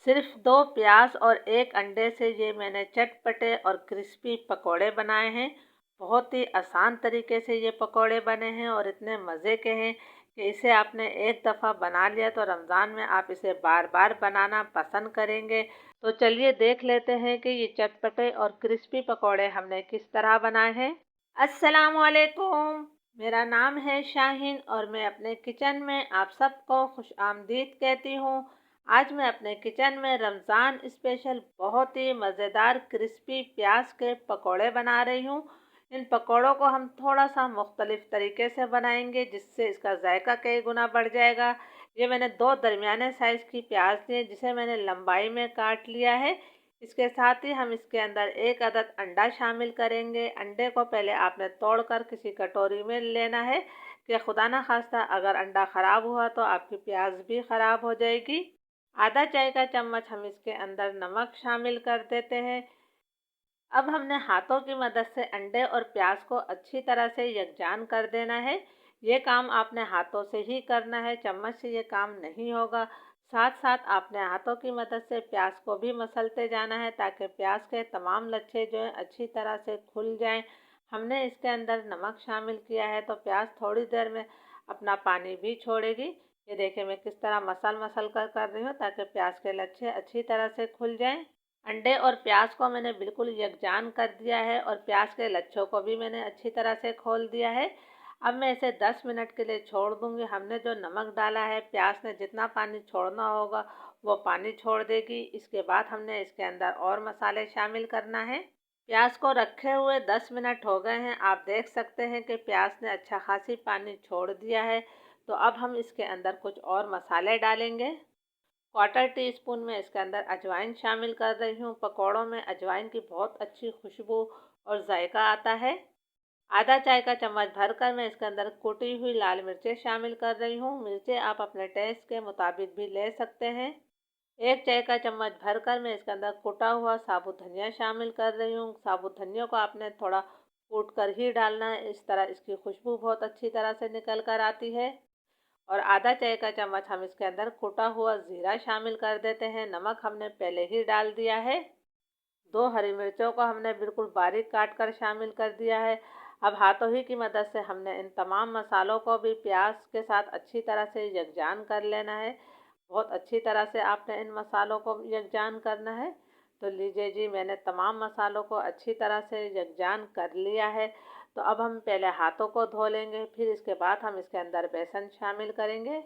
सिर्फ 2 प्याज और 1 अंडे से ये मैंने चटपटे और क्रिस्पी पकोड़े बनाए हैं। बहुत ही आसान तरीके से ये पकोड़े बने हैं और इतने मज़े के हैं कि इसे आपने एक दफ़ा बना लिया तो रमज़ान में आप इसे बार बार बनाना पसंद करेंगे। तो चलिए देख लेते हैं कि ये चटपटे और क्रिस्पी पकोड़े हमने किस तरह बनाए हैं। अस्सलाम वालेकुम, मेरा नाम है शाहीन और मैं अपने किचन में आप सबको खुश आमदीद कहती हूँ। आज मैं अपने किचन में रमज़ान स्पेशल बहुत ही मज़ेदार क्रिस्पी प्याज के पकोड़े बना रही हूँ। इन पकोड़ों को हम थोड़ा सा मुख्तलिफ तरीके से बनाएंगे जिससे इसका जायका कई गुना बढ़ जाएगा। ये मैंने 2 दरमियाने साइज़ की प्याज ली जिसे मैंने लंबाई में काट लिया है। इसके साथ ही हम इसके अंदर 1 अदद अंडा शामिल करेंगे। अंडे को पहले आपने तोड़कर किसी कटोरी में लेना है कि खुदा ना खास्ता अगर अंडा ख़राब हुआ तो आपकी प्याज भी ख़राब हो जाएगी। आधा चाय का चम्मच हम इसके अंदर नमक शामिल कर देते हैं। अब हमने हाथों की मदद से अंडे और प्याज को अच्छी तरह से यकजान कर देना है। ये काम आपने हाथों से ही करना है, चम्मच से ये काम नहीं होगा। साथ साथ आपने हाथों की मदद से प्याज को भी मसलते जाना है ताकि प्याज के तमाम लच्छे जो हैं अच्छी तरह से खुल जाएं। हमने इसके अंदर नमक शामिल किया है तो प्याज थोड़ी देर में अपना पानी भी छोड़ेगी। ये देखिए मैं किस तरह मसल मसल कर रही हूँ ताकि प्याज के लच्छे अच्छी तरह से खुल जाएं। अंडे और प्याज को मैंने बिल्कुल यकजान कर दिया है और प्याज के लच्छों को भी मैंने अच्छी तरह से खोल दिया है। अब मैं इसे 10 मिनट के लिए छोड़ दूंगी। हमने जो नमक डाला है प्याज ने जितना पानी छोड़ना होगा वो पानी छोड़ देगी। इसके बाद हमने इसके अंदर और मसाले शामिल करना है। प्याज को रखे हुए 10 मिनट हो गए हैं। आप देख सकते हैं कि प्याज ने अच्छा खासी पानी छोड़ दिया है। तो अब हम इसके अंदर कुछ और मसाले डालेंगे। 1/4 टीस्पून में इसके अंदर अजवाइन शामिल कर रही हूँ। पकौड़ों में अजवाइन की बहुत अच्छी खुशबू और जायका आता है। आधा चाय का चम्मच भरकर मैं इसके अंदर कुटी हुई लाल मिर्चें शामिल कर रही हूँ। मिर्चें आप अपने टेस्ट के मुताबिक भी ले सकते हैं। 1 चाय का चम्मच भरकर मैं इसके अंदर कुटा हुआ साबुत धनिया शामिल कर रही हूँ। साबुत धनिया को आपने थोड़ा कूट कर ही डालना है, इस तरह इसकी खुशबू बहुत अच्छी तरह से निकल कर आती है। और आधा चाय का चम्मच हम इसके अंदर कुटा हुआ ज़ीरा शामिल कर देते हैं। नमक हमने पहले ही डाल दिया है। 2 हरी मिर्चों को हमने बिल्कुल बारीक काट कर शामिल कर दिया है। अब हाथों ही की मदद से हमने इन तमाम मसालों को भी प्याज के साथ अच्छी तरह से यकजान कर लेना है। बहुत अच्छी तरह से आपने इन मसालों को यकजान करना है। तो लीजिए जी, मैंने तमाम मसालों को अच्छी तरह से यकजान कर लिया है। तो अब हम पहले हाथों को धो लेंगे, फिर इसके बाद हम इसके अंदर बेसन शामिल करेंगे।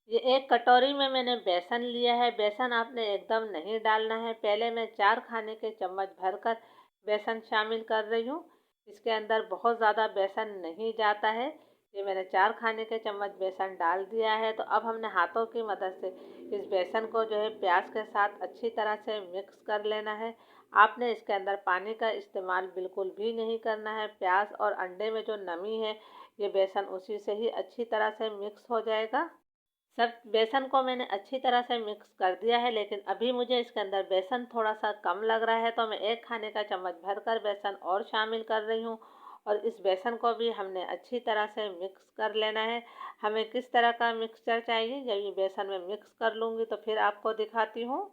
ये 1 कटोरी में मैंने बेसन लिया है। बेसन आपने एकदम नहीं डालना है। पहले मैं 4 खाने के चम्मच भरकर बेसन शामिल कर रही हूँ। इसके अंदर बहुत ज़्यादा बेसन नहीं जाता है। ये मैंने 4 खाने के चम्मच बेसन डाल दिया है। तो अब हमने हाथों की मदद से इस बेसन को जो है प्याज के साथ अच्छी तरह से मिक्स कर लेना है। आपने इसके अंदर पानी का इस्तेमाल बिल्कुल भी नहीं करना है। प्याज और अंडे में जो नमी है ये बेसन उसी से ही अच्छी तरह से मिक्स हो जाएगा। सब बेसन को मैंने अच्छी तरह से मिक्स कर दिया है, लेकिन अभी मुझे इसके अंदर बेसन थोड़ा सा कम लग रहा है तो मैं 1 खाने का चम्मच भरकर बेसन और शामिल कर रही हूँ। और इस बेसन को भी हमने अच्छी तरह से मिक्स कर लेना है। हमें किस तरह का मिक्सचर चाहिए जब ये बेसन में मिक्स कर लूँगी तो फिर आपको दिखाती हूँ।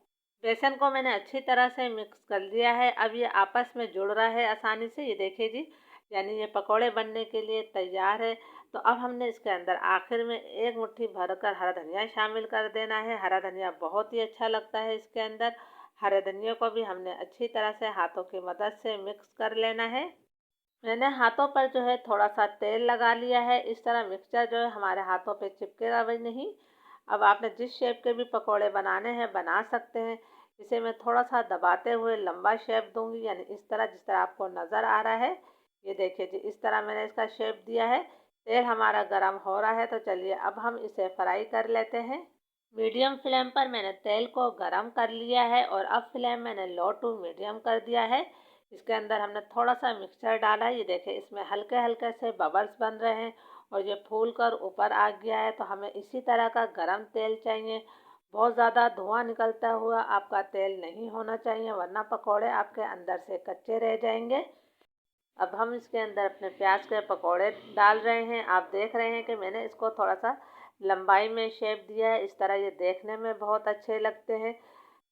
बेसन को मैंने अच्छी तरह से मिक्स कर लिया है। अब ये आपस में जुड़ रहा है आसानी से, ये देखिए जी, यानी ये पकोड़े बनने के लिए तैयार है। तो अब हमने इसके अंदर आखिर में 1 मुट्ठी भरकर हरा धनिया शामिल कर देना है। हरा धनिया बहुत ही अच्छा लगता है इसके अंदर। हरे धनिया को भी हमने अच्छी तरह से हाथों की मदद से मिक्स कर लेना है। मैंने हाथों पर जो है थोड़ा सा तेल लगा लिया है। इस तरह मिक्सचर जो है हमारे हाथों पे चिपकेगा भी नहीं। अब आपने जिस शेप के भी पकोड़े बनाने हैं बना सकते हैं। इसे मैं थोड़ा सा दबाते हुए लंबा शेप दूंगी, यानी इस तरह जिस तरह आपको नज़र आ रहा है। ये देखिए जी, इस तरह मैंने इसका शेप दिया है। तेल हमारा गर्म हो रहा है तो चलिए अब हम इसे फ्राई कर लेते हैं। मीडियम फ्लेम पर मैंने तेल को गरम कर लिया है और अब फ्लेम मैंने लो टू मीडियम कर दिया है। इसके अंदर हमने थोड़ा सा मिक्सचर डाला है। ये देखिए इसमें हल्के हल्के से बबल्स बन रहे हैं और ये फूल कर ऊपर आ गया है। तो हमें इसी तरह का गरम तेल चाहिए। बहुत ज़्यादा धुआं निकलता हुआ आपका तेल नहीं होना चाहिए, वरना पकौड़े आपके अंदर से कच्चे रह जाएंगे। अब हम इसके अंदर अपने प्याज के पकोड़े डाल रहे हैं। आप देख रहे हैं कि मैंने इसको थोड़ा सा लंबाई में शेप दिया है। इस तरह ये देखने में बहुत अच्छे लगते हैं।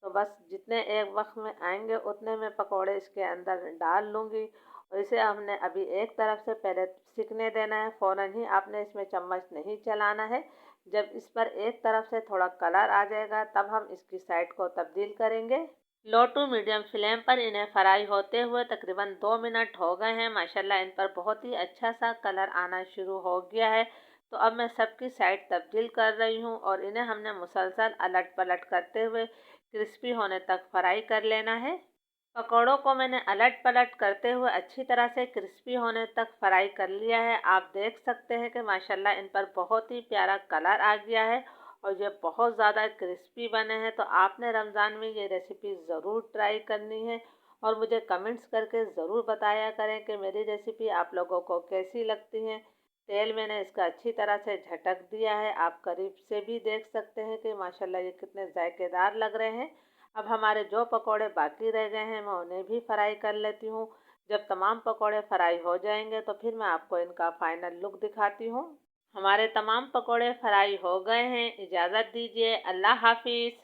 तो बस जितने एक वक्त में आएंगे उतने में पकोड़े इसके अंदर डाल लूँगी। और इसे हमने अभी एक तरफ से पहले सिकने देना है, फ़ौरन ही आपने इसमें चम्मच नहीं चलाना है। जब इस पर एक तरफ से थोड़ा कलर आ जाएगा तब हम इसकी साइड को तब्दील करेंगे। लो टू मीडियम फ्लेम पर इन्हें फ्राई होते हुए तकरीबन 2 मिनट हो गए हैं। माशाल्लाह इन पर बहुत ही अच्छा सा कलर आना शुरू हो गया है। तो अब मैं सबकी साइड तब्दील कर रही हूँ और इन्हें हमने मुसलसल अलट पलट करते हुए क्रिस्पी होने तक फ्राई कर लेना है। पकौड़ों को मैंने अलट पलट करते हुए अच्छी तरह से क्रिस्पी होने तक फ्राई कर लिया है। आप देख सकते हैं कि माशाल्लाह इन पर बहुत ही प्यारा कलर आ गया है और ये बहुत ज़्यादा क्रिस्पी बने हैं। तो आपने रमज़ान में ये रेसिपी ज़रूर ट्राई करनी है और मुझे कमेंट्स करके ज़रूर बताया करें कि मेरी रेसिपी आप लोगों को कैसी लगती है। तेल मैंने इसका अच्छी तरह से झटक दिया है, आप करीब से भी देख सकते हैं कि माशाल्लाह ये कितने जायकेदार लग रहे हैं। अब हमारे जो पकोड़े बाकी रह गए हैं मैं उन्हें भी फ्राई कर लेती हूँ। जब तमाम पकोड़े फ्राई हो जाएंगे तो फिर मैं आपको इनका फाइनल लुक दिखाती हूँ। हमारे तमाम पकोड़े फ्राई हो गए हैं। इजाज़त दीजिए, अल्लाह हाफिज़।